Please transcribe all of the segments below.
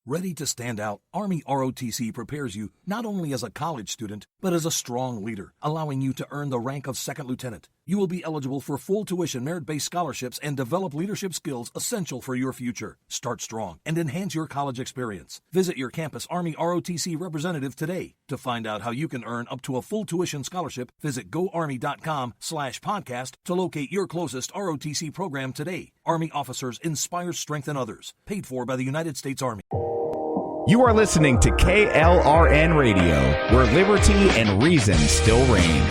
Ready to stand out, Army ROTC prepares you not only as a college student, but as a strong leader, allowing you to earn the rank of second lieutenant. You will be eligible for full tuition merit-based scholarships and develop leadership skills essential for your future. Start strong and enhance your college experience. Visit your campus Army ROTC representative today. To find out how you can earn up to a full tuition scholarship, visit goarmy.com/podcast to locate your closest ROTC program today. Army officers inspire strength in others. Paid for by the United States Army. You are listening to KLRN Radio, where liberty and reason still reign.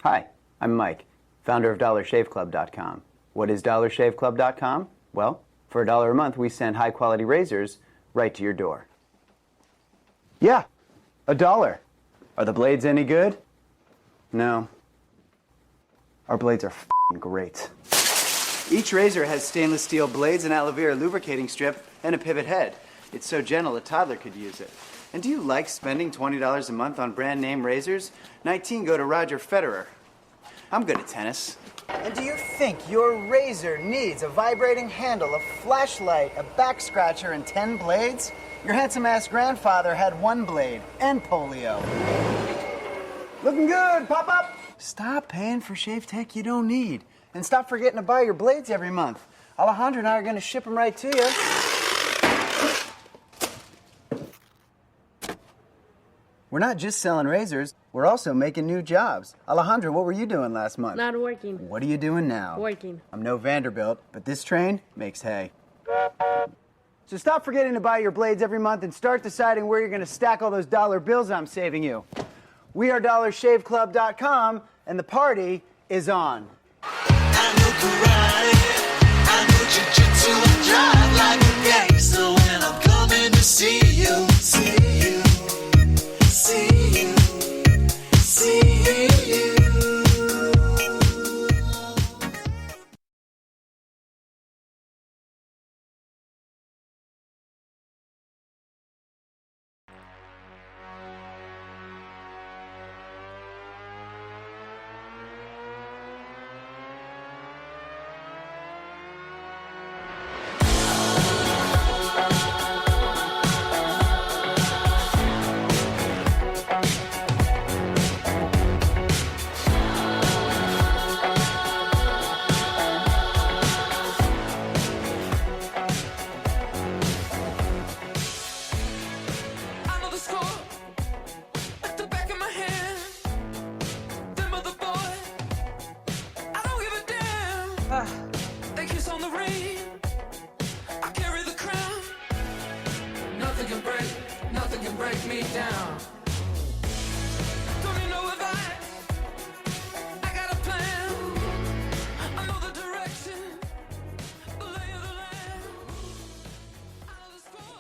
Hi, I'm Mike, founder of DollarShaveClub.com. What is DollarShaveClub.com? Well, for $1 a month, we send high-quality razors right to your door. Yeah, $1. Are the blades any good? No. Our blades are f***ing great. Each razor has stainless steel blades, an aloe vera lubricating strip, and a pivot head. It's so gentle a toddler could use it. And do you like spending $20 a month on brand name razors? 19 go to Roger Federer. I'm good at tennis. And do you think your razor needs a vibrating handle, a flashlight, a back scratcher, and 10 blades? Your handsome-ass grandfather had 1 blade and polio. Looking good, pop up! Stop paying for shave tech you don't need. And stop forgetting to buy your blades every month. Alejandro and I are going to ship them right to you. We're not just selling razors, we're also making new jobs. Alejandro, what were you doing last month? Not working. What are you doing now? Working. I'm no Vanderbilt, but this train makes hay. So stop forgetting to buy your blades every month and start deciding where you're going to stack all those dollar bills I'm saving you. We are DollarShaveClub.com, and the party is on. I know karate, I know jiu-jitsu, I drive like a gangster when I'm coming to see you, see you, see you, see you.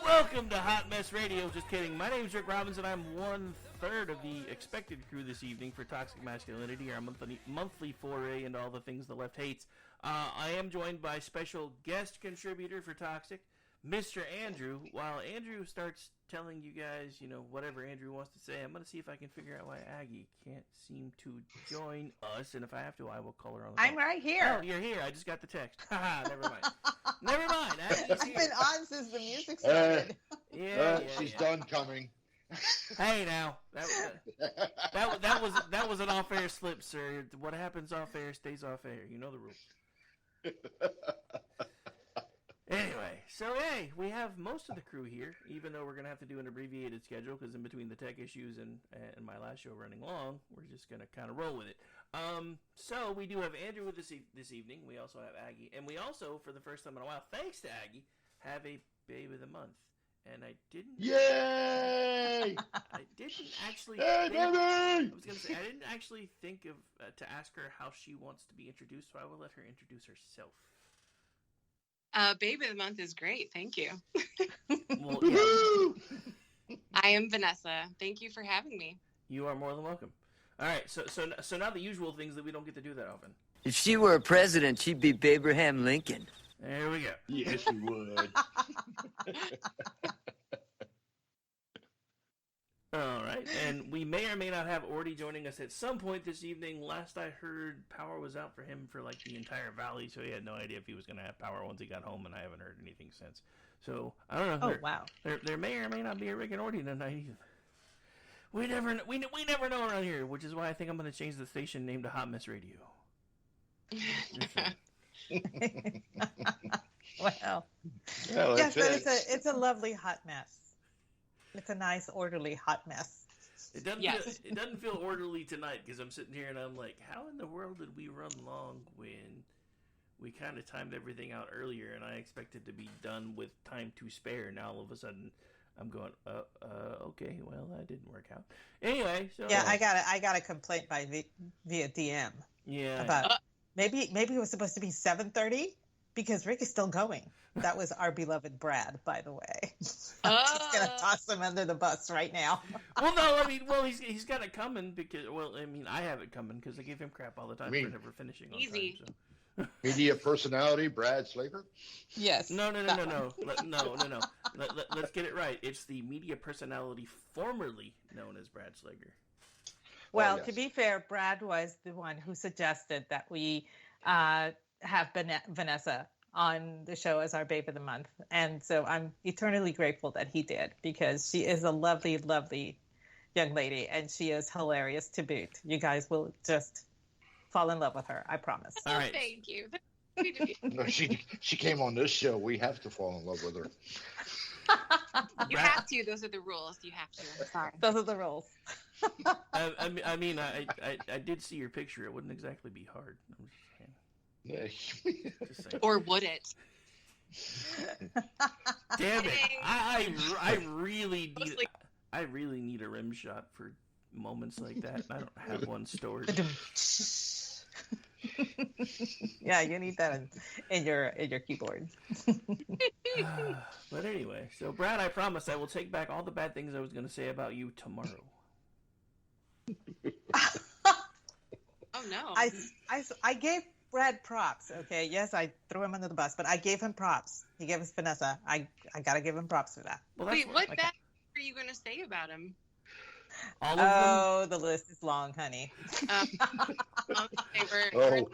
Welcome to Hot Mess Radio. Just kidding. My name is Rick Robbins, and I'm 1/3 of the expected crew this evening for Toxic Masculinity, our monthly foray into all the things the left hates. I am joined by special guest contributor for Toxic, Mr. Andrew. While Andrew starts telling you guys, whatever Andrew wants to say, I'm going to see if I can figure out why Aggie can't seem to join us, and if I have to, I will call her on the phone. I'm right here. Oh, you're here. I just got the text. Haha, never mind. Never mind. It's been on since the music started. She's done coming. Hey, now that was an off-air slip, sir. What happens off-air stays off-air. You know the rules. Anyway, so hey, we have most of the crew here, even though we're gonna have to do an abbreviated schedule because in between the tech issues and my last show running long, we're just gonna kind of roll with it. So we do have Andrew with us this evening. We also have Aggie, and we also, for the first time in a while, thanks to Aggie, have a Babe of the Month. And I didn't. Yay! I didn't actually. Hey, I was gonna say I didn't actually think of to ask her how she wants to be introduced, so I will let her introduce herself. Babe of the Month is great. Thank you. Well, yeah. I am Vanessa. Thank you for having me. You are more than welcome. All right, so now the usual things that we don't get to do that often. If she were a president, she'd be Abraham Lincoln. There we go. Yes, you would. All right, and we may or may not have Orty joining us at some point this evening. Last I heard, power was out for him for like the entire valley, so he had no idea if he was going to have power once he got home, and I haven't heard anything since. So I don't know. Oh, wow. There may or may not be a Rick and Orty tonight either. We never know around here, which is why I think I'm going to change the station name to Hot Mess Radio. Well, Well, yes, that's but it. it's a lovely hot mess. It's a nice, orderly hot mess. It doesn't. Yes. It doesn't feel orderly tonight because I'm sitting here and I'm like, how in the world did we run long when we kind of timed everything out earlier and I expected to be done with time to spare? Now all of a sudden, I'm going, okay, well that didn't work out. Anyway, so Yeah, I got a complaint via DM yeah. about maybe it was supposed to be 7:30 because Rick is still going. That was our beloved Brad, by the way. I'm just gonna toss him under the bus right now. Well, no, I mean, he's got it coming because, I have it coming because I give him crap all the time for never finishing on Easy. time. So. Media personality, Brad Slaker. Yes. No. Let's get it right. It's the media personality formerly known as Brad Slager. Well, yes. to be fair, Brad was the one who suggested that we have Vanessa on the show as our Babe of the Month. And so I'm eternally grateful that he did because she is a lovely, lovely young lady and she is hilarious to boot. You guys will just fall in love with her, I promise. All right. Thank you. No, she came on this show. We have to fall in love with her. You have to. Those are the rules. You have to. I'm sorry. Those are the rules. I did see your picture. It wouldn't exactly be hard. I'm just saying. Yeah. Just saying. Or would it? Damn it! I really need Mostly- I really need a rim shot for moments like that. And I don't have one stored. Yeah, you need that in your keyboard. But anyway, so Brad, I promise I will take back all the bad things I was going to say about you tomorrow. Oh no. I gave Brad props. Okay, yes, I threw him under the bus, but I gave him props. He gave us Vanessa. I gotta give him props for that. Well, that's Wait, what fine. bad are you going to say about him? All of them. Oh, the list is long, honey. Oh,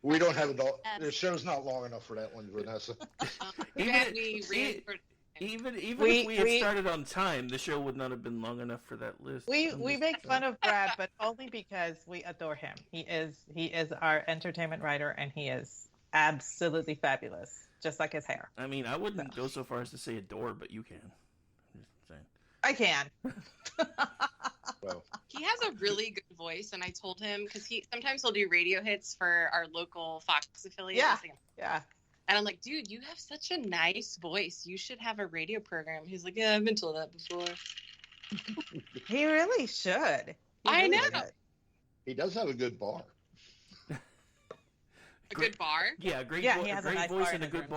we don't have it all. The show's not long enough for that one, Vanessa. Even if We- we had we- started on time, the show would not have been long enough for that list. We I'm we just make saying. fun of Brad, but only because we adore him. He is our entertainment writer, and he is absolutely fabulous, just like his hair. I mean, I wouldn't go so far as to say adore, but you can. I'm just saying. I can. Well, He has a really good voice, and I told him because sometimes he'll do radio hits for our local Fox affiliate. Yeah. Yeah. And I'm like, dude, you have such a nice voice. You should have a radio program. He's like, yeah, I've been told that before. He really should. He I really know. should. he does have a good bar. A good bar. Yeah, a great, Yeah, vo- he a has a great nice voice bar and a in good his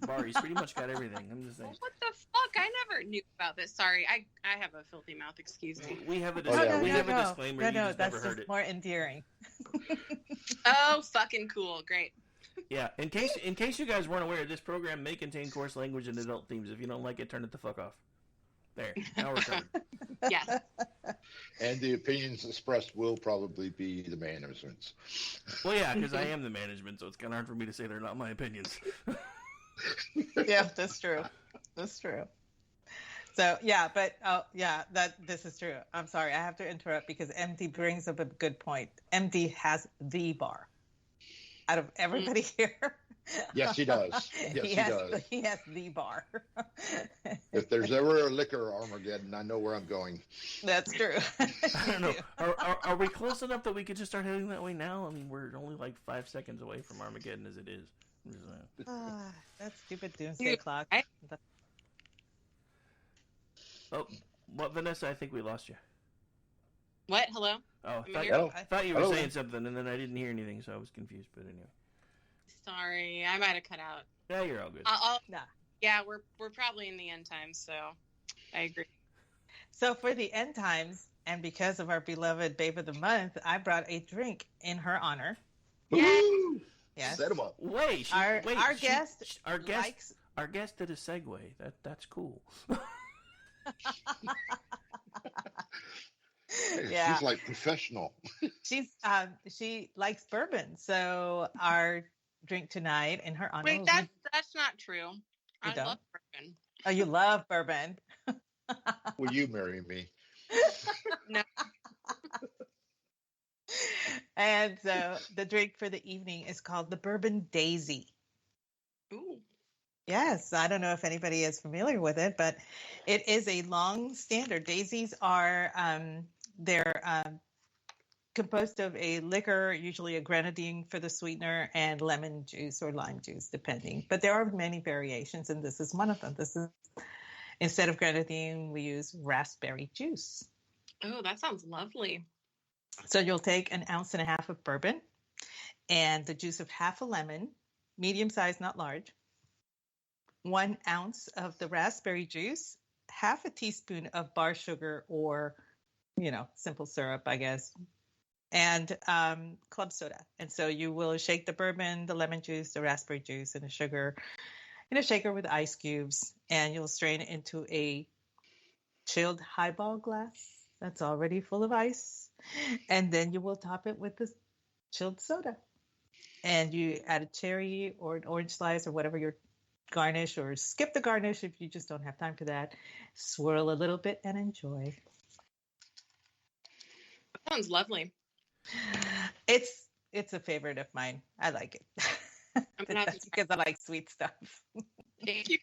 bar. He's pretty much got everything. I'm just saying. What the fuck? I never knew about this. Sorry, I have a filthy mouth. Excuse me. We have a, Oh, yeah, we we have do. a disclaimer. No, You no, just that's never heard just it. more endearing. Oh, fucking cool. Great. Yeah, in case you guys weren't aware, this program may contain coarse language and adult themes. If you don't like it, turn it the fuck off. There, now we're covered. Yes. And the opinions expressed will probably be the management's. Well, yeah, because I am the management, so it's kind of hard for me to say they're not my opinions. Yeah, that's true. That's true. So yeah, but this is true. I'm sorry, I have to interrupt because MD brings up a good point. MD has the bar out of everybody here. Yes, he does. Yes, he does. He has the bar. If there's ever a liquor Armageddon, I know where I'm going. That's true. I don't know. Are we close enough that we could just start heading that way now? I mean, we're only like 5 seconds away from Armageddon as it is. I'm just saying. That stupid doomsday Dude, clock. Oh, what, Vanessa? I think we lost you. What? Hello? Oh, Am I Hello? I thought you were Hello? saying something, and then I didn't hear anything, so I was confused. But anyway, Sorry, I might have cut out. yeah, you're all good. Nah. Yeah, we're probably in the end times, so I agree. So for the end times, and because of our beloved Babe of the Month, I brought a drink in her honor. Woo! Yes. Set him up. Wait, Our guest our guest, likes. our guest did a segue. That's cool. Yeah. She's like professional. She likes bourbon, so our drink tonight in her honor. Wait, that's not true. I don't? love bourbon. Oh, you love bourbon. Will you marry me? No. And so the drink for the evening is called the Bourbon Daisy. Ooh. Yes, I don't know if anybody is familiar with it, but it is a long standard. Daisies are they're composed of a liquor, usually a grenadine for the sweetener, and lemon juice or lime juice, depending. But there are many variations, and this is one of them. This is instead of grenadine, we use raspberry juice. Oh, that sounds lovely. So you'll take 1.5 ounces of bourbon and the juice of half a lemon, medium size, not large, 1 ounce of the raspberry juice, half a teaspoon of bar sugar or, simple syrup, I guess, and club soda. And so you will shake the bourbon, the lemon juice, the raspberry juice, and the sugar in a shaker with ice cubes, and you'll strain it into a chilled highball glass that's already full of ice. And then you will top it with the chilled soda. And you add a cherry or an orange slice or whatever your garnish, or skip the garnish if you just don't have time for that. Swirl a little bit and enjoy. That sounds lovely. It's a favorite of mine. I like it. That's because I like sweet stuff. Thank you.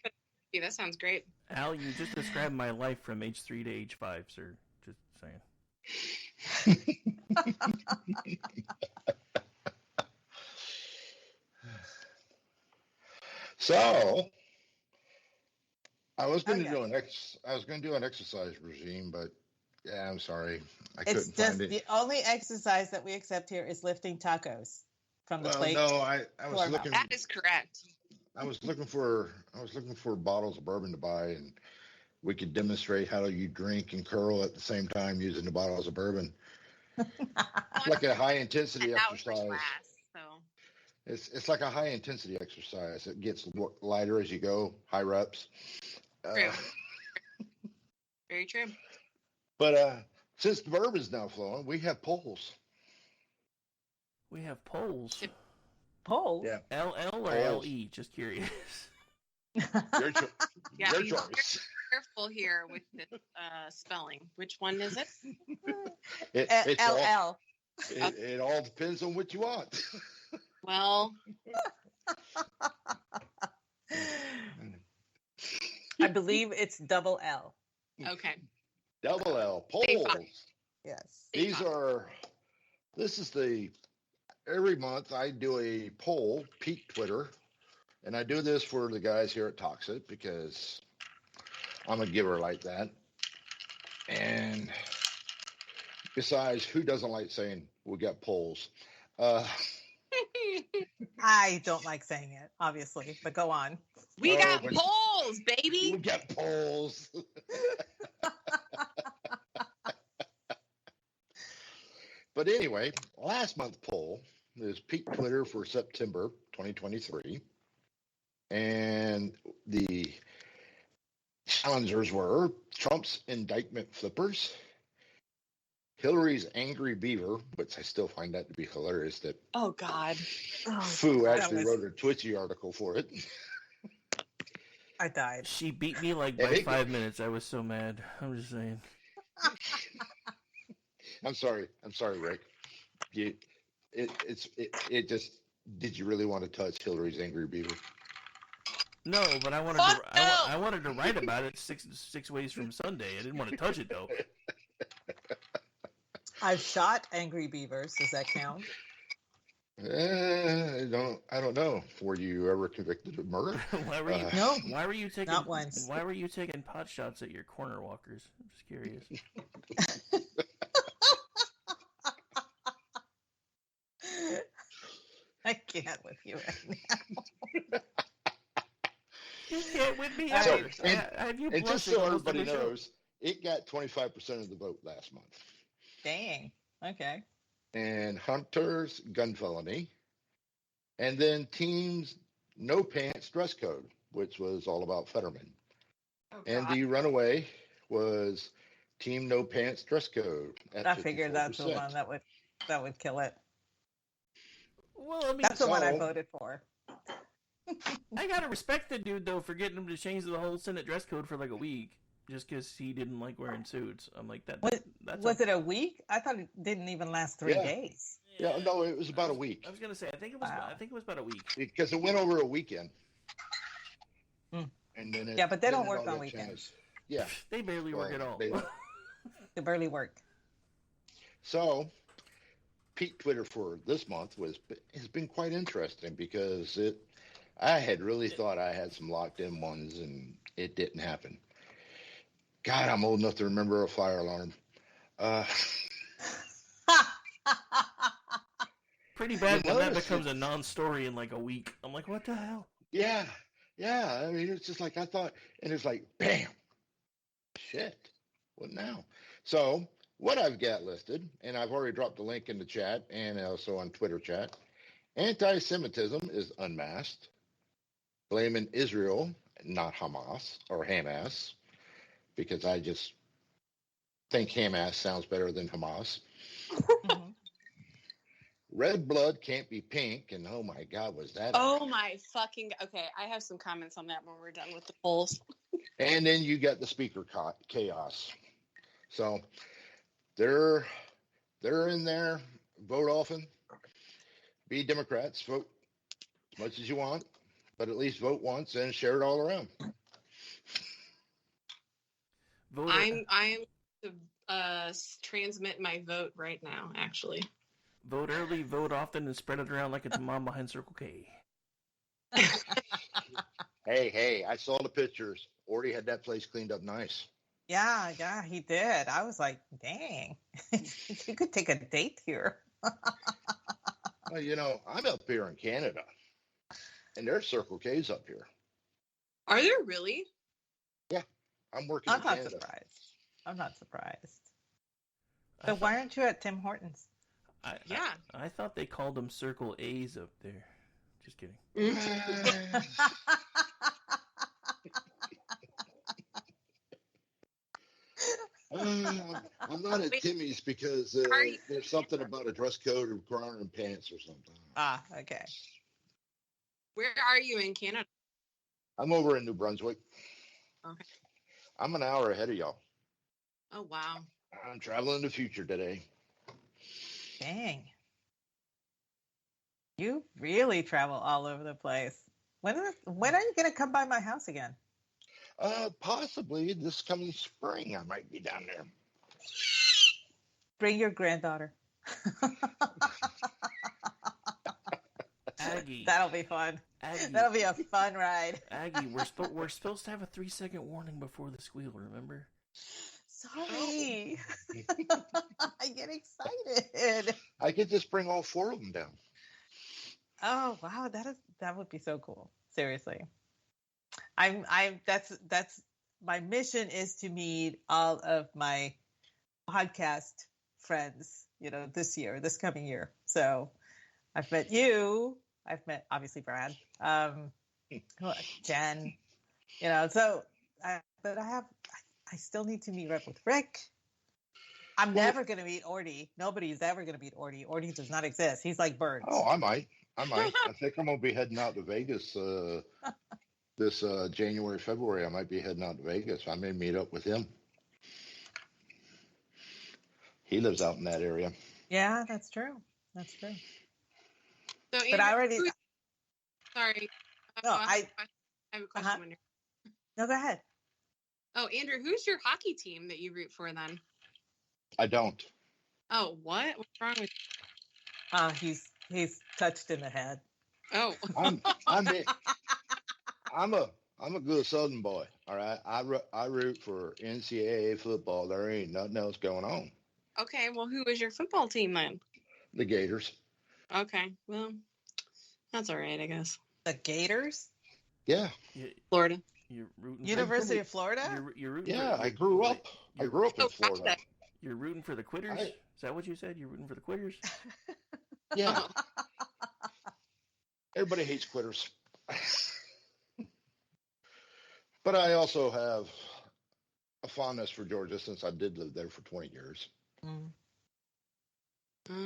That sounds great. Al, you just described my life from age 3 to age 5, sir. Just saying. So, I was going to do an exercise regime, but yeah, I'm sorry, I couldn't find it. The only exercise that we accept here is lifting tacos from the plate. No, I was looking. That is correct. I was looking for bottles of bourbon to buy, and we could demonstrate how you drink and curl at the same time using the bottles of bourbon. It's like a high intensity exercise. It's like a high intensity exercise. It gets lighter as you go, high reps. True. Very true. But since the bourbon's now flowing, we have polls. We have polls. Polls? Yeah. LL or LE? Just curious. Your Your choice. Careful here with the spelling. Which one is it? It's LL. It all depends on what you want. Well, I believe it's double L. Okay. Double L polls. Yes. Every month I do a poll, peak Twitter, and I do this for the guys here at Toxic because I'm a giver like that. And besides, who doesn't like saying we got polls? I don't like saying it, obviously, but go on. We got polls, baby. We got polls. But anyway, last month's poll is peak Twitter for September 2023. And the challengers were Trump's indictment flippers, Hillary's angry beaver, which I still find that to be hilarious that Oh God. Fu actually wrote a Twitchy article for it. I died. She beat me like by 5 minutes. I was so mad. I'm just saying. I'm sorry, Rick. It just. Did you really want to touch Hillary's angry beaver? No, but I wanted I wanted to write about it six ways from Sunday. I didn't want to touch it though. I've shot angry beavers. Does that count? I don't know. Were you ever convicted of murder? Why were you? No. Why were you taking? Not once. Why were you taking pot shots at your corner walkers? I'm just curious. I can't with you right now. You can't with me So, ever. and Have you just blushing so most of everybody the show? knows, it got 25% of the vote last month. Dang. Okay. And Hunter's gun felony, and then team's no pants dress code, which was all about Fetterman. Oh, And God. the runaway was Team No Pants dress code. At I figured that's the 54%. one that would kill it. Well, I mean, That's the one I So- voted for. I gotta respect the dude though for getting him to change the whole Senate dress code for like a week just because he didn't like wearing suits. I'm like that. Was it a week? I thought it didn't even last 3 Yeah. days. Yeah, no, it was about a week I was gonna say I think it was. Wow. I think it was about a week. because it went over a weekend. Hmm. And then Yeah, but they then don't it work all on got weekends. changed. Yeah. They barely work Well, at all. they- They barely work. So, Pete Twitter for this month has been quite interesting because I had really thought I had some locked in ones and it didn't happen. God, I'm old enough to remember a fire alarm. Pretty bad You when that notice becomes a non-story in like a week. I'm like, what the hell? Yeah. I mean, it's just like I thought, and it's like, bam, shit. What now? So, what I've got listed, and I've already dropped the link in the chat and also on Twitter chat, anti-Semitism is unmasked, blaming Israel, not Hamas or Hamas, because I just think Hamas sounds better than Hamas. Mhm. Red blood can't be pink, and oh my God, was that? Oh my fucking. Okay, I have some comments on that when we're done with the polls. And then you got the speaker chaos. So they're in there. Vote often. Be Democrats. Vote as much as you want, but at least vote once and share it all around. Vote. I'm to transmit my vote right now. Actually, Vote early, vote often, and spread it around like it's a mom behind Circle K. Hey, I saw the pictures. Already had that place cleaned up nice. Yeah, he did. I was like, dang, you could take a date here. Well, I'm up here in Canada, and there's Circle K's up here. are there really? I'm working I'm in not Canada. surprised. I'm not surprised. So why aren't you at Tim Hortons? Yeah. I thought they called them Circle A's up there. Just kidding. I'm not at Wait. Timmy's because Are you- there's something about a dress code requiring pants or something. Ah, okay. Where are you in Canada? I'm over in New Brunswick. Okay. I'm an hour ahead of y'all. Oh wow. I'm traveling the future today. Dang. You really travel all over the place. When are you going to come by my house again? Possibly this coming spring, I might be down there. Bring your granddaughter. Aggie. That'll be fun. Aggie. That'll be a fun ride. Aggie, we're supposed to have a 3-second warning before the squeal, remember? Sorry. I get excited. I could just bring all 4 of them down. Oh wow, that would be so cool. Seriously. That's my mission is to meet all of my podcast friends, this coming year. So I've met you, I've met obviously Brad, Jen, but I still need to meet up with Rick. I'm never going to meet Orty. Nobody's ever going to meet Orty. Orty does not exist. He's like birds. Oh, I might. I think I'm going to be heading out to Vegas this January, February. I might be heading out to Vegas. I may meet up with him. He lives out in that area. Yeah, that's true. That's true. So, But Andrew, I already. sorry. No, I have a question. Uh-huh. When you're... No, go ahead. Oh, Andrew, who's your hockey team that you root for then? I don't. Oh, what? What's wrong with? He's touched in the head. Oh, I'm a good Southern boy. All right. I root for NCAA football. There ain't nothing else going on. okay. Well, who is your football team then? The Gators. Okay, well, that's all right, I guess. The Gators? Yeah. Florida. You're rooting. University of Florida? You're rooting. Yeah. For, I grew up in Florida. You're rooting for the Quitters. Is that what you said? You're rooting for the Quitters. Yeah. Everybody hates quitters. But I also have a fondness for Georgia since I did live there for 20 years. Mm.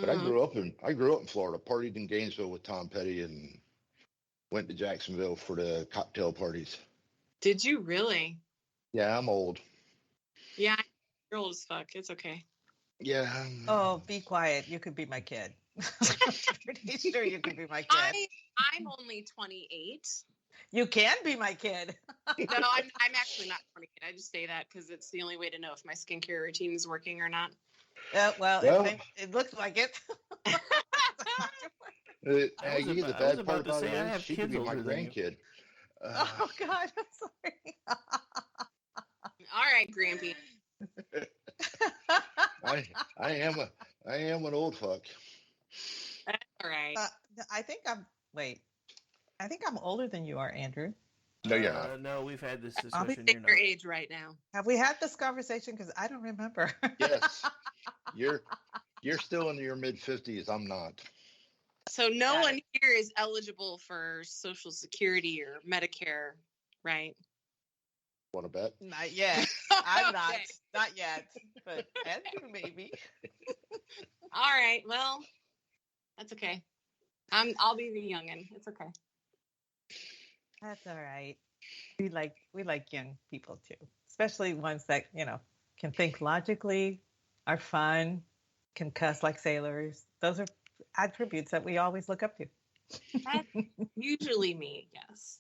But I grew up in Florida, partied in Gainesville with Tom Petty, and went to Jacksonville for the cocktail parties. Did you really? Yeah, I'm old. Yeah, you're old as fuck. It's okay. Yeah. Oh, be quiet. You could be my kid. I'm pretty sure you could be my kid. I'm only 28. You can be my kid. No, I'm actually not 28. I just say that because it's the only way to know if my skincare routine is working or not. Well, it looks like it. Aggie, the bad part about it I have is she could be kids my older than you. grandkid. Oh God, I'm sorry. All right, Grampy. I am an old fuck. All right. I think I'm older than you are, Andrew. No, you're not. No, we've had this I'll be discussion. your age right now. Have we had this conversation? Because I don't remember. Yes. You're still in your mid-50s. I'm not. So no one here is eligible for Social Security or Medicare, right? Want to bet? Not yet. I'm Okay. not yet. But Andrew, maybe. All right. Well, that's okay. I'll be the youngin'. It's okay. That's all right. We like young people too, especially ones that can think logically, are fun, can cuss like sailors. Those are attributes that we always look up to. That's usually me, yes.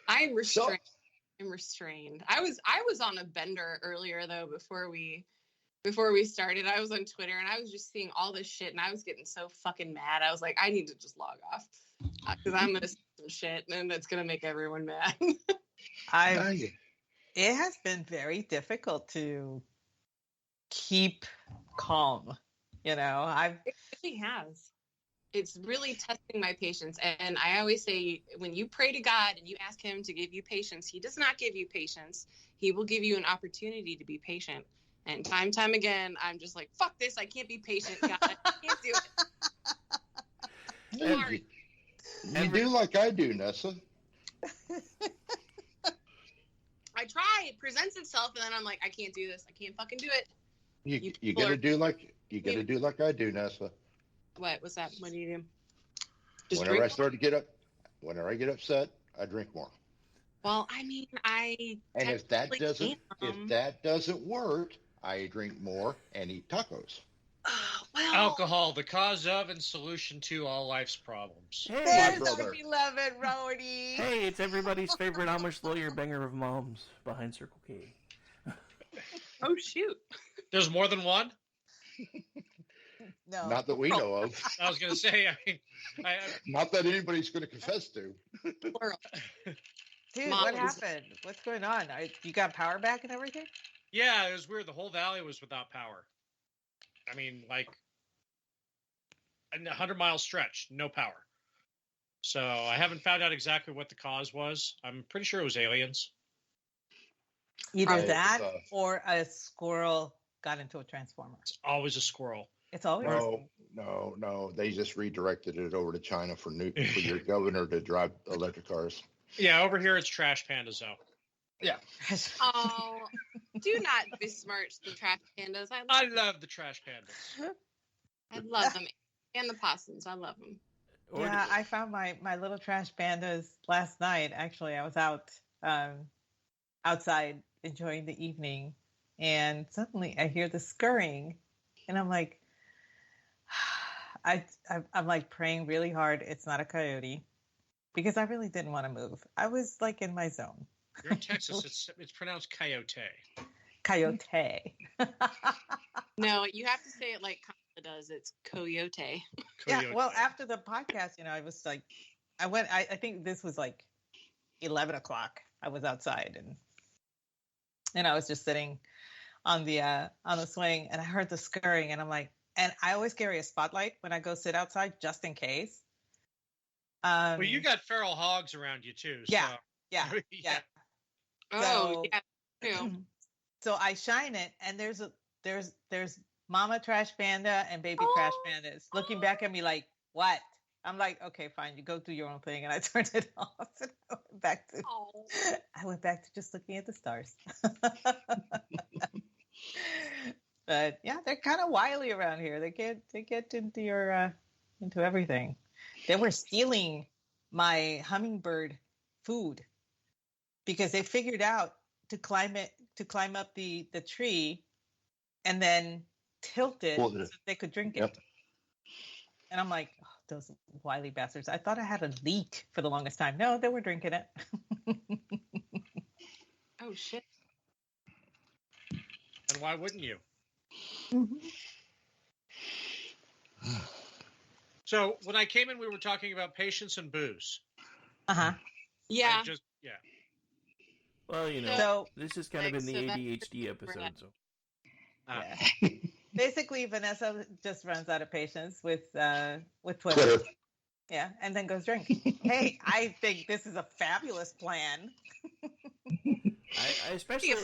I'm restrained. I'm restrained. I was on a bender earlier though before we started. I was on Twitter and I was just seeing all this shit and I was getting so fucking mad. I was like, I need to just log off because I'm gonna say some shit and it's gonna make everyone mad. It has been very difficult to keep calm. It really has. It's really testing my patience. And I always say, when you pray to God and you ask him to give you patience, he does not give you patience. He will give you an opportunity to be patient. And time again, I'm just like, fuck this. I can't be patient. God, I can't do it. Sorry. You do like I do, Nessa. I try. It presents itself, and then I'm like, I can't do this. I can't fucking do it. You gotta do like I do, Nessa. What? What's that? What do you do? Just Whenever drink? I get upset, I drink more. Well, I mean, And if that technically doesn't work, I drink more and eat tacos. well, Alcohol, the cause of and solution to all life's problems. Hey, There's brother. our beloved Rody. hey, it's everybody's favorite Amish lawyer banger of moms behind Circle K. oh shoot. There's more than one? No. Not that we know of. I was going to say, Not that anybody's going to confess to. Plural. Dude, Mom what is- happened? What's going on? You got power back and everything? yeah, it was weird. The whole valley was without power. I mean, like a 100-mile stretch, no power. So I haven't found out exactly what the cause was. I'm pretty sure it was aliens. Either Right, that it's, or a squirrel got into a transformer. It's always a squirrel. It's always No. They just redirected it over to China for your governor to drive electric cars. Yeah, over here it's trash pandas, though. Yeah. Oh, do not besmirch the trash pandas. I love the trash pandas. I love them. And the possums. I love them. Yeah, I found my little trash pandas last night. Actually, I was outside enjoying the evening, and suddenly I hear the scurrying, and I'm like, I'm like praying really hard. It's not a coyote, because I really didn't want to move. I was like in my zone. You're in Texas. It's pronounced coyote. Coyote. No, you have to say it like Kamala does. It's coyote. Yeah, Coyote. well, after the podcast, I was like, I think this was like 11 o'clock. I was outside and I was just sitting on the swing, and I heard the scurrying, and I'm like, and I always carry a spotlight when I go sit outside just in case. Well, you got feral hogs around you too. Yeah, So. yeah. Oh, So- yeah. Too. So I shine it, and there's mama trash panda and baby trash pandas looking back at me like, what? I'm like, okay, fine, you go do your own thing, and I turned it off. And I went back to just looking at the stars. But yeah, they're kind of wily around here. They get into your into everything. They were stealing my hummingbird food because they figured out to climb up the tree and then tilt it so that they could drink it. Yep. And I'm like, oh, those wily bastards. I thought I had a leak for the longest time. No, they were drinking it. Oh, shit. And why wouldn't you? So when I came in, we were talking about patience and booze. Yeah. Yeah. Well, you know, So- this is kind of in the ADHD episode, so. Yeah. Basically, Vanessa just runs out of patience with Twitter. Twitter. Yeah, and then goes drink. Hey, I think this is a fabulous plan. I especially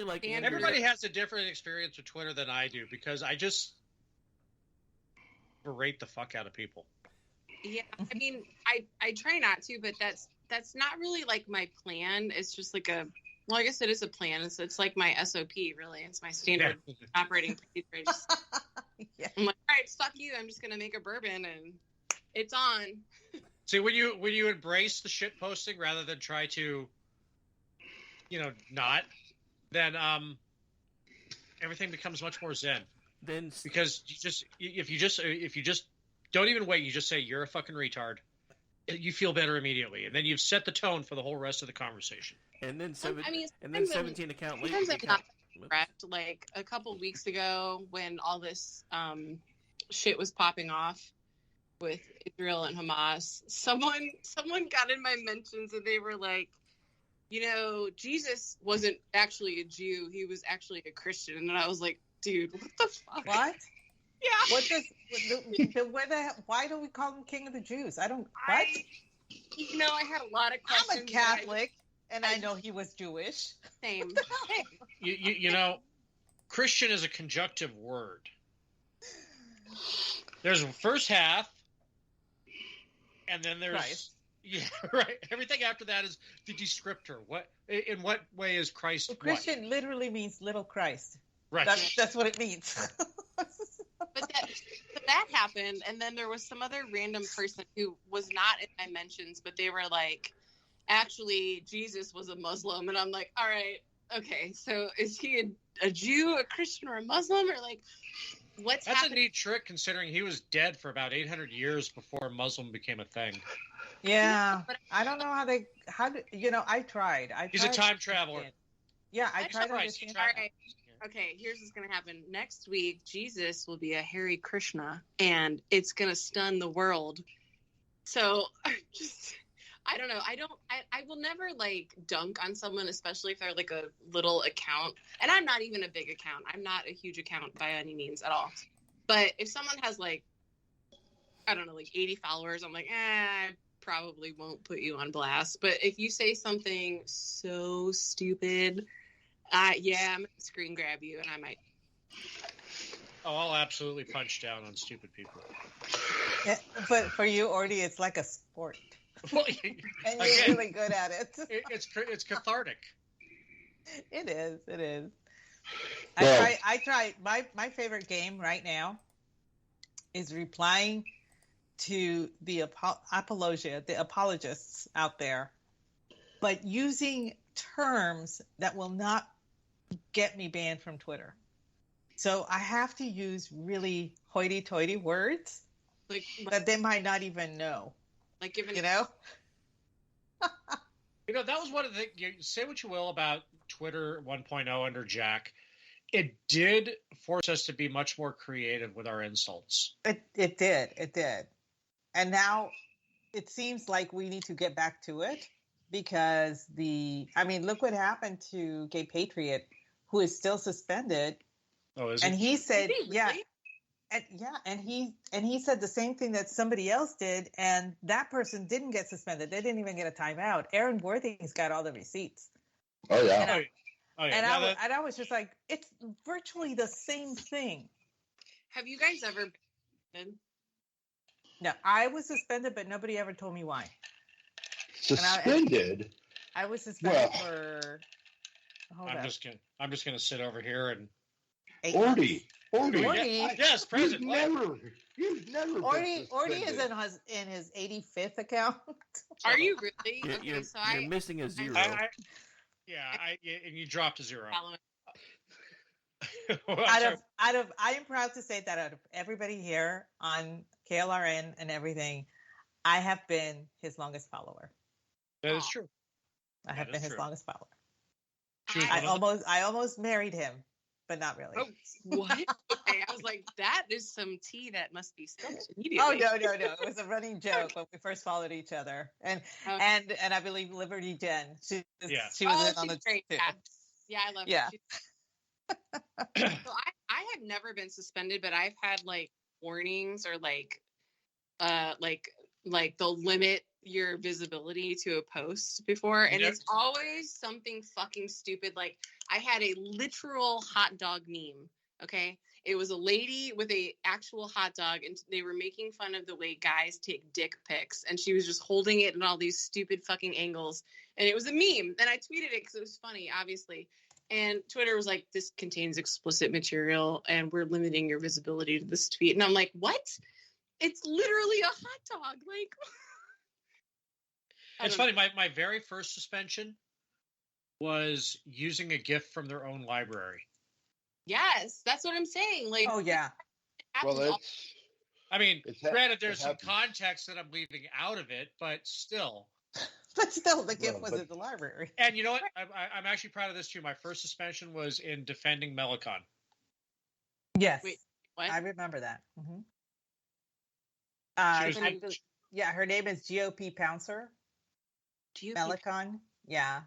like And Andrew- Everybody has a different experience with Twitter than I do because I just berate the fuck out of people. Yeah, I mean, I try not to, but that's not really like my plan. It's just like I guess it is a plan. It's like my SOP, really. It's my standard operating procedure. Yeah. I'm like, all right, fuck you. I'm just gonna make a bourbon and it's on. See, when you embrace the shit posting rather than try to, not, then everything becomes much more zen. Then Because if you just don't even wait, you just say you're a fucking retard. You feel better immediately, and then you've set the tone for the whole rest of the conversation. and then I mean, 17 account later. sometimes I'm not correct. Like a couple weeks ago, when all this shit was popping off with Israel and Hamas, someone got in my mentions and they were like, Jesus wasn't actually a Jew; he was actually a Christian. And I was like, dude, what the fuck? What? Yeah. What does? Why do we call him King of the Jews? I don't. What? I had a lot of questions. I'm a Catholic, and I know he was Jewish. Same. Christian is a conjunctive word. There's the first half, and then there's Christ. Yeah, right. Everything after that is the descriptor. In what way is Christ? Well, Christian literally means little Christ. Right. That's what it means. But that happened, and then there was some other random person who was not in my mentions, but they were like, actually, Jesus was a Muslim, and I'm like, all right, okay, so is he a Jew, a Christian, or a Muslim, or like, what's That's happening? a neat trick, considering he was dead for about 800 years before Muslim became a thing. Yeah, I don't know I tried. He's a time traveler. Yeah, I tried to Right, understand. All right. Okay, here's what's going to happen. Next week, Jesus will be a Hare Krishna, and it's going to stun the world. So, I don't know. I will never, dunk on someone, especially if they're, a little account. And I'm not even a big account. I'm not a huge account by any means at all. But if someone has, 80 followers, I'm like, I probably won't put you on blast. But if you say something so stupid... I'm going to screen grab you, and I might. Oh, I'll absolutely punch down on stupid people. Yeah, but for you, Ordy, it's like a sport. Well, And you're again, really good at it. it's cathartic. It is. Well- I try. My favorite game right now is replying to the apologists out there, but using terms that will not get me banned from Twitter. So I have to use really hoity-toity words that they might not even know. That was one of the things. Say what you will about Twitter 1.0 under Jack. It did force us to be much more creative with our insults. It did. And now it seems like we need to get back to it because look what happened to Gay Patriot, who is still suspended. Oh, is And he? he said, Is he yeah. really? And he said the same thing that somebody else did, and that person didn't get suspended. They didn't even get a timeout. Aaron Worthing's got all the receipts. Oh, yeah. Oh, yeah. And Now I was just like, it's virtually the same thing. Have you guys ever been? No, I was suspended, but nobody ever told me why. Suspended? I was suspended Well, for. Hold I'm up. just gonna sit over here and 8 months. Orty. Yes, President. You've never been Orty is suspended. in his 85th account. Are you really? You're, Okay, so you're missing a zero. and you dropped a zero. I am proud to say that out of everybody here on KLRN and everything, I have been his longest follower. That is true. I have been his longest follower. I almost married him, but not really. Oh, what? Okay, I was like, that is some tea that must be spilled Oh immediately. no! It was a running joke when we first followed each other, and I believe Liberty Jen. She was in on the great. too. Yeah, I love Yeah. her. So I have never been suspended, but I've had like warnings or like they'll limit your visibility to a post before, and it's always something fucking stupid. Like I had a literal hot dog meme. Okay, it was a lady with a actual hot dog, and they were making fun of the way guys take dick pics, and she was just holding it in all these stupid fucking angles, and it was a meme. And I tweeted it because it was funny, obviously. And Twitter was like, "This contains explicit material, and we're limiting your visibility to this tweet." And I'm like, "What? It's literally a hot dog!" Like, it's funny. My very first suspension was using a GIF from their own library. yes, that's what I'm saying. Like, Oh yeah. Well, granted, there's some context that I'm leaving out of it, but still. But still, the gift was at the library. And you know what? I'm actually proud of this too. My first suspension was in defending Melicon. Yes. Wait, what? I remember that. She her name is GOP Pouncer. Melicon. Yeah.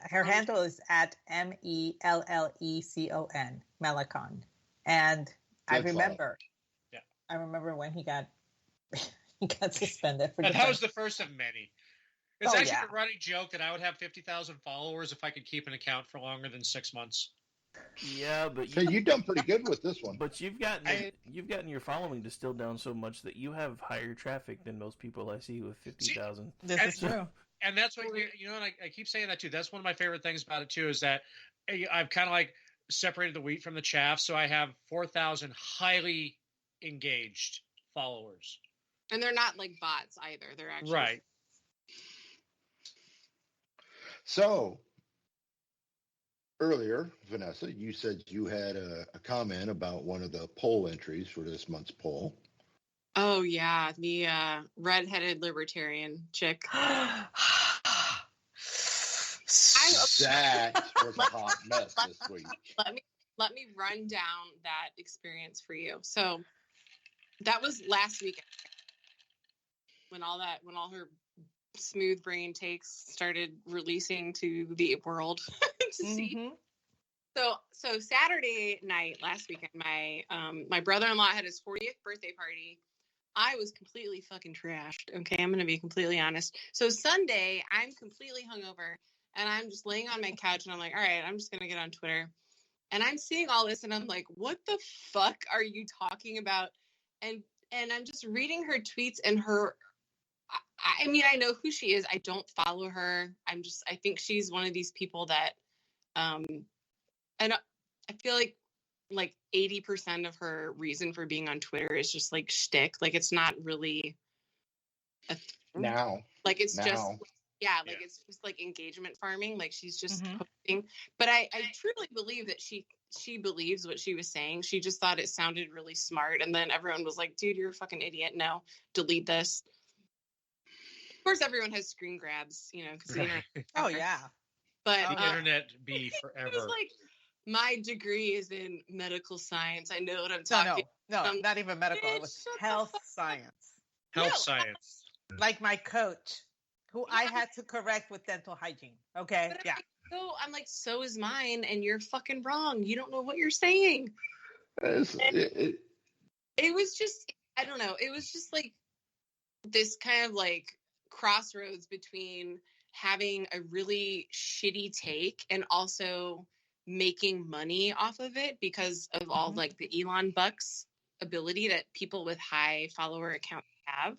Her handle is at MELLECON. Melicon. And I remember. Yeah. I remember when he got suspended for And that was the first of many. It's Oh, actually yeah. a running joke that I would have 50,000 followers if I could keep an account for longer than 6 months. Yeah, but So you've done pretty good with this one. But you've gotten your following distilled down so much that you have higher traffic than most people I see with 50,000. This is true. And that's what you know. And I keep saying that too. That's one of my favorite things about it too. Is that I've kind of like separated the wheat from the chaff. So I have 4,000 highly engaged followers. And they're not like bots either. They're actually Right. So earlier, Vanessa, you said you had a comment about one of the poll entries for this month's poll. Oh yeah, the redheaded libertarian chick. That was a hot mess this week. Let me run down that experience for you. So that was last week when all her smooth brain takes started releasing to the world to see. So Saturday night last weekend, my brother-in-law had his 40th birthday party. I was completely fucking trashed. Okay, I'm gonna be completely honest. So Sunday, I'm completely hungover, and I'm just laying on my couch, and I'm like, all right, I'm just gonna get on Twitter, and I'm seeing all this, and I'm like, what the fuck are you talking about? And I'm just reading her tweets, and I mean, I know who she is. I don't follow her. I think she's one of these people that, and I feel like 80% of her reason for being on Twitter is just like shtick. Like it's not really like it's just it's just like engagement farming. Like she's just posting. But I truly believe that she believes what she was saying. She just thought it sounded really smart, and then everyone was like, "Dude, you're a fucking idiot. No, delete this." Of course, everyone has screen grabs, you know, because the internet. Oh yeah. But the internet be forever. It was like, my degree is in medical science. I know what I'm talking. No, not even medical. It was health science. Health science. Like my coach, who I had to correct with dental hygiene. Okay, but I'm like, so is mine, and you're fucking wrong. You don't know what you're saying. It was just, I don't know. It was just like this kind of like crossroads between having a really shitty take and also making money off of it because of all like the Elon bucks. ability that people with high follower accounts have.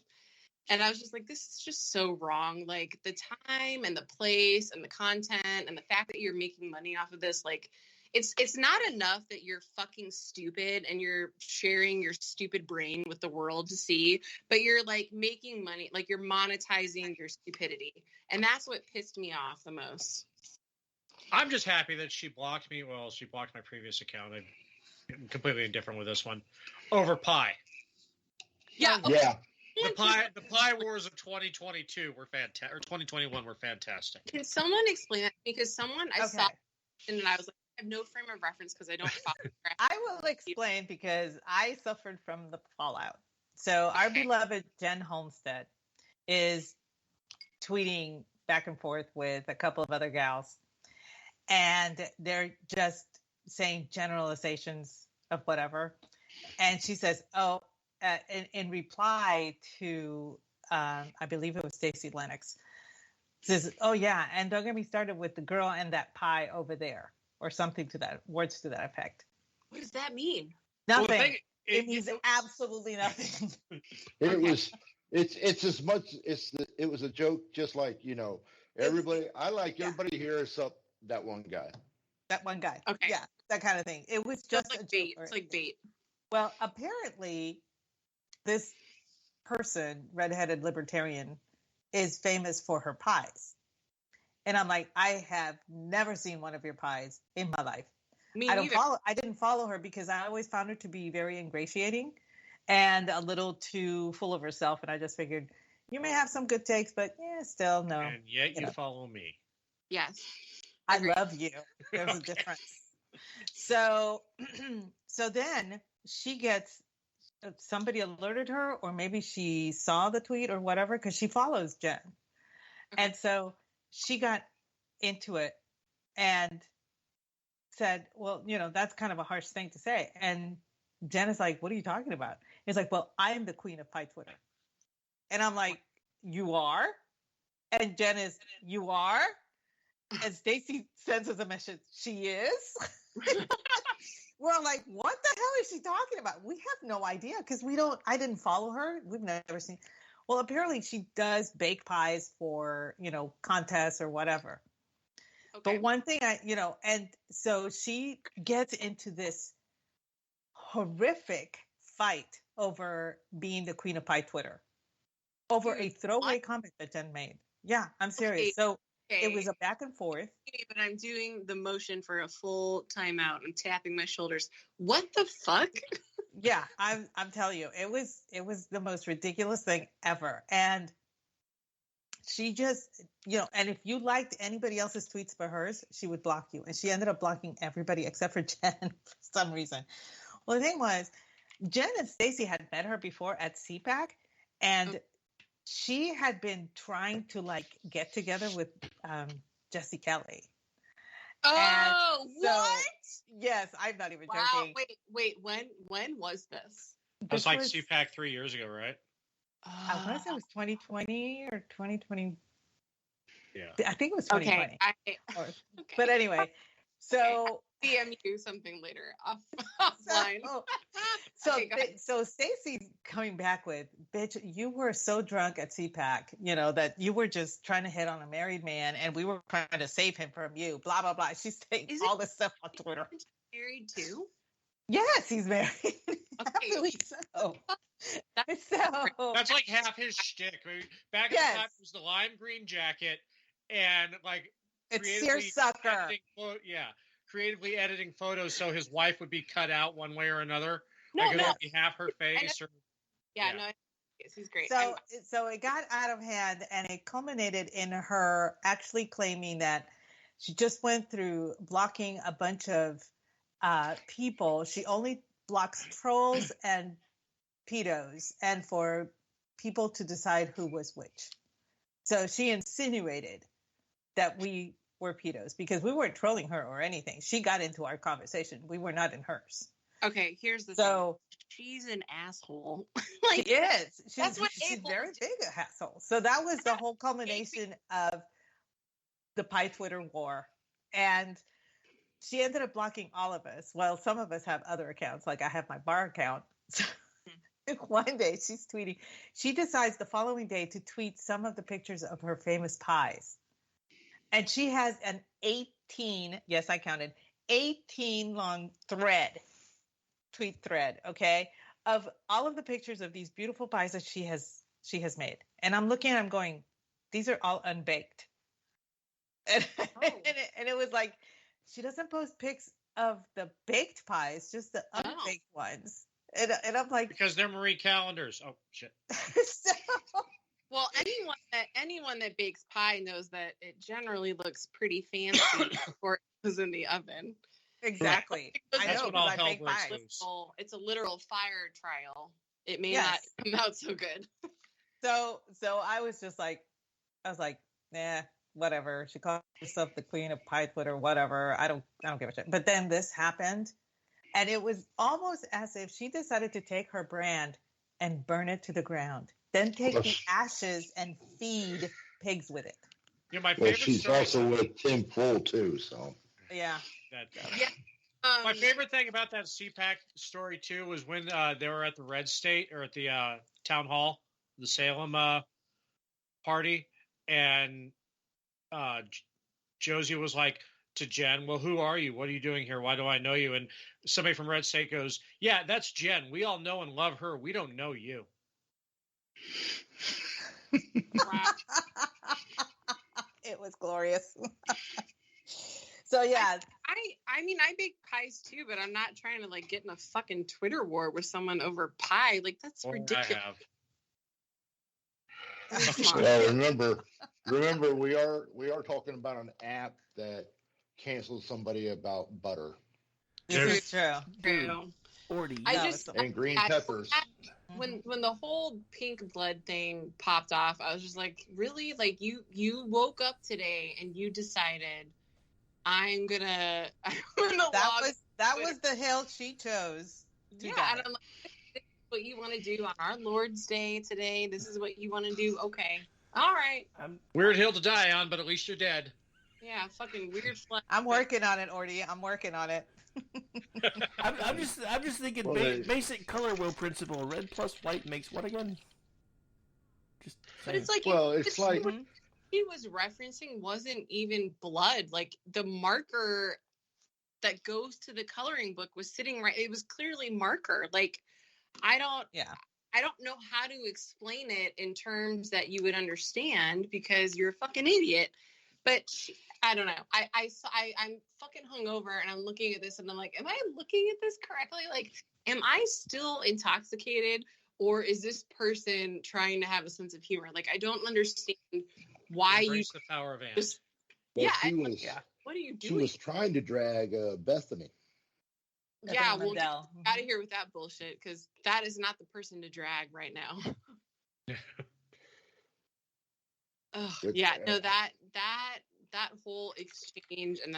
And I was just like, this is just so wrong. Like the time and the place and the content and the fact that you're making money off of this, like it's not enough that you're fucking stupid and you're sharing your stupid brain with the world to see, but you're like making money, like you're monetizing your stupidity. And that's what pissed me off the most. I'm just happy that she blocked me. Well, she blocked my previous account. I'm completely indifferent with this one. Over pie. Yeah. Yeah. The pie wars of 2022 were fantastic, or 2021 were fantastic. Can someone explain that? Because someone I saw and I was like, I have no frame of reference because I don't follow her. I will explain because I suffered from the fallout. So our beloved Jen Homestead is tweeting back and forth with a couple of other gals, and they're just saying generalizations of whatever. And she says, "Oh," in reply to, I believe it was Stacey Lennox, says, "Oh yeah, and don't get me started with the girl and that pie over there," or something to that, words to that effect. What does that mean? Nothing. Well, it means absolutely nothing. It's as much. It was a joke, just like everybody. I like everybody here except that one guy. That one guy. Okay. Yeah, that kind of thing. It was just like a bait. joke. It's like bait. Well, apparently, this person, redheaded libertarian, is famous for her pies. And I'm like, I have never seen one of your pies in my life. Me I neither. I didn't follow her because I always found her to be very ingratiating and a little too full of herself. And I just figured, you may have some good takes, but still no. And yet you follow me. Yes. I love you. There's a difference. So then she gets, somebody alerted her, or maybe she saw the tweet or whatever, because she follows Jen. Okay. And so she got into it and said, well, that's kind of a harsh thing to say. And Jen is like, what are you talking about? It's like, well, I am the queen of pie Twitter. And I'm like, you are? And Jen is, you are? And Stacey sends us a message, she is? We're like, what the hell is she talking about? We have no idea because I didn't follow her. We've never seen. Well, apparently she does bake pies for, contests or whatever. Okay. But one thing and so she gets into this horrific fight over being the queen of pie Twitter, over a throwaway comment that Jen made. Yeah, I'm serious. Okay. So it was a back and forth. Okay, but I'm doing the motion for a full timeout. I'm tapping my shoulders. What the fuck? Yeah, I'm telling you, it was the most ridiculous thing ever. And she just, and if you liked anybody else's tweets but hers, she would block you. And she ended up blocking everybody except for Jen for some reason. Well, the thing was, Jen and Stacey had met her before at CPAC, and she had been trying to get together with Jesse Kelly. Oh, so, what? Yes, I'm not even Wow. joking. Wait. When was this? That was like CPAC 3 years ago, right? I want to say it was 2020 or 2020. Yeah. I think it was 2020. Okay. But anyway, so DM you something later offline. So Stacey's coming back with, bitch, you were so drunk at CPAC, that you were just trying to hit on a married man and we were trying to save him from you, blah, blah, blah. She's saying all this stuff on Twitter. Married too? Yes, he's married. Okay. I believe so. That's like half his shtick. I mean, back in the time, it was the lime green jacket and it's creatively seersucker. Creatively editing photos so his wife would be cut out one way or another. No, it would be half her face. No, he's great. So it got out of hand and it culminated in her actually claiming that she just went through blocking a bunch of people. She only blocks trolls and pedos, and for people to decide who was which. So she insinuated that we were pedos because we weren't trolling her or anything. She got into our conversation. We were not in hers. Okay, here's the thing. She's an asshole. She is. That's what she's very big asshole. So that was the whole culmination of the pie Twitter war. And she ended up blocking all of us. Well, some of us have other accounts. Like I have my bar account. So, one day she's tweeting. She decides the following day to tweet some of the pictures of her famous pies. And she has an 18, yes, I counted, 18 long tweet thread, okay, of all of the pictures of these beautiful pies that she has made. And I'm looking and I'm going, these are all unbaked. And, and it was like, she doesn't post pics of the baked pies, just the unbaked ones. And I'm like, because they're Marie Callender's. Oh shit. So, Well, anyone that bakes pie knows that it generally looks pretty fancy before it goes in the oven. exactly. I That's know, when all 'cause I hell bake breaks pies. loose. It's a literal fire trial. It may Yes. not come out so good. So I was like, nah, whatever. She called herself the queen of pie Twitter, whatever. I don't give a shit. But then this happened, and it was almost as if she decided to take her brand and burn it to the ground, then take the ashes and feed pigs with it. You know, my Well, favorite she's story also was with Tim Full too, so. Yeah. that. Yeah. My favorite thing about that CPAC story too was when they were at the Red State or at the town hall, the Salem party, and Josie was like to Jen, "Well, who are you? What are you doing here? Why do I know you?" And somebody from Red State goes, "Yeah, that's Jen. We all know and love her. We don't know you." Wow. It was glorious. So yeah, I mean, I bake pies too, but I'm not trying to like get in a fucking Twitter war with someone over pie. Like that's ridiculous. I have. Well, remember, we are talking about an app that cancels somebody about butter this is true. True. 40. I No, just and green I- peppers. when the whole pink blood thing popped off, I was just like, really? Like you woke up today and you decided I'm gonna That was the hill she chose. To yeah, die. and I'm like, this is what you want to do on our Lord's Day today. This is what you want to do. Okay, all right. Weird hill to die on, but at least you're dead. Yeah, fucking weird flesh. I'm working on it, Orty. I'm working on it. I'm just thinking Well, basic color wheel principle. Red plus white makes what again? Just But it's like, Well, it's like what he was referencing wasn't even blood. Like the marker that goes to the coloring book was sitting right. It was clearly marker. Like I don't know how to explain it in terms that you would understand because you're a fucking idiot. But I don't know. I'm fucking hungover and I'm looking at this and I'm like, am I looking at this correctly? Like, am I still intoxicated or is this person trying to have a sense of humor? Like, I don't understand why Embrace the power of ant. just. well, Yeah, what are you she doing? was trying to drag Bethany. Yeah, well, get Mandel. out of here with that bullshit because that is not the person to drag right now. Oh, Which, yeah, no, that whole exchange and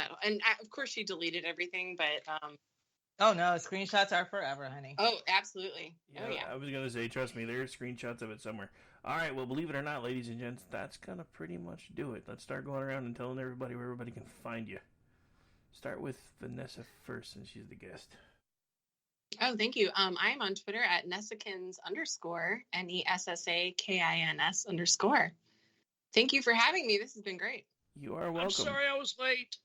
of course she deleted everything, but Oh no, screenshots are forever, honey. oh, absolutely. Yeah, Oh yeah. I was gonna say, trust me, there's screenshots of it somewhere. All right, well, believe it or not, ladies and gents, that's gonna pretty much do it. Let's start going around and telling everybody where everybody can find you. Start with Vanessa first, since she's the guest. Oh, thank you. I'm on Twitter at Nessakins _, NESSAKINS_. Thank you for having me. This has been great. You are welcome. I'm sorry I was late.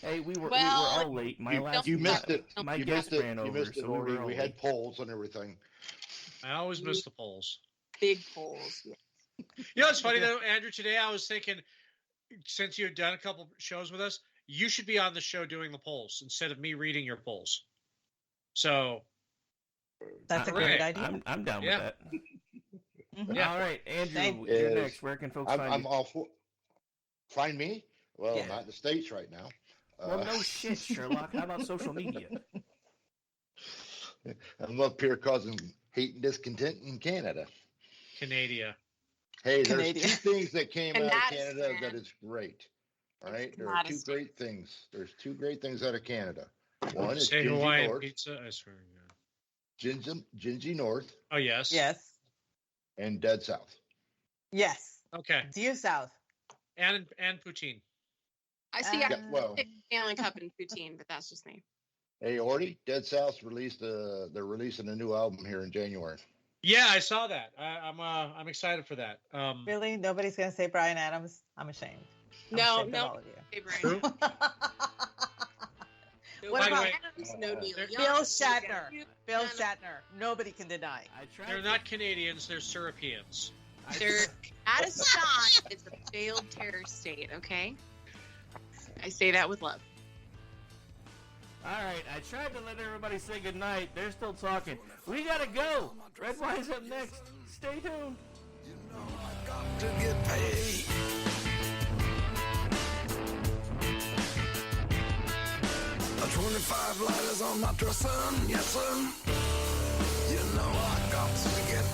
Hey, we were Well, all late. My last You missed it. My You guest missed it. ran You over, missed it, so we Orty. were all We late. had polls and everything. I always miss the polls. Big polls. You know what's funny though, Andrew? Today I was thinking, since you had done a couple shows with us, you should be on the show doing the polls instead of me reading your polls. So That's a Hooray. great idea. I'm down Yeah. with that. Mhm. Yeah. All right, Andrew, Thank- you're Is- next. Where can folks find I'm you? all for. Find me? Well, Yeah. not in the States right now. Well, no shit, Sherlock. How about social media? I'm up here causing hate and discontent in Canada. Canada. Hey, there's Canadian. two things that came out of Canadian. Canada that is great. All right, there are two Canadian. great things. There's two great things out of Canada. One is Say Gingy Hawaiian North, pizza. I swear to God. Gingy North, Oh yes. Yes. and Dead South. Yes. Okay. Due South. And poutine. I see. Yeah, well, Stanley Cup and poutine, but that's just me. Hey, Orty, Dead South released they're releasing a new album here in January. Yeah, I saw that. I'm excited for that. Really? Nobody's going to say Brian Adams? I'm ashamed. I'm No, ashamed of no. all of you. Hey, Brian. True. What By the about way, Adams? No Neil Bill Young, Shatner? no Bill Shatner. Shatner. Nobody can deny. I tried. They're not Canadians. They're Syropeans. They're Addison is a failed terrorist state, okay? I say that with love. All right, I tried to let everybody say goodnight. They're still talking. We gotta go. Red Wine's up next. Stay tuned. To get paid. 25 lighters on my dresser, yes sir. You know I got to get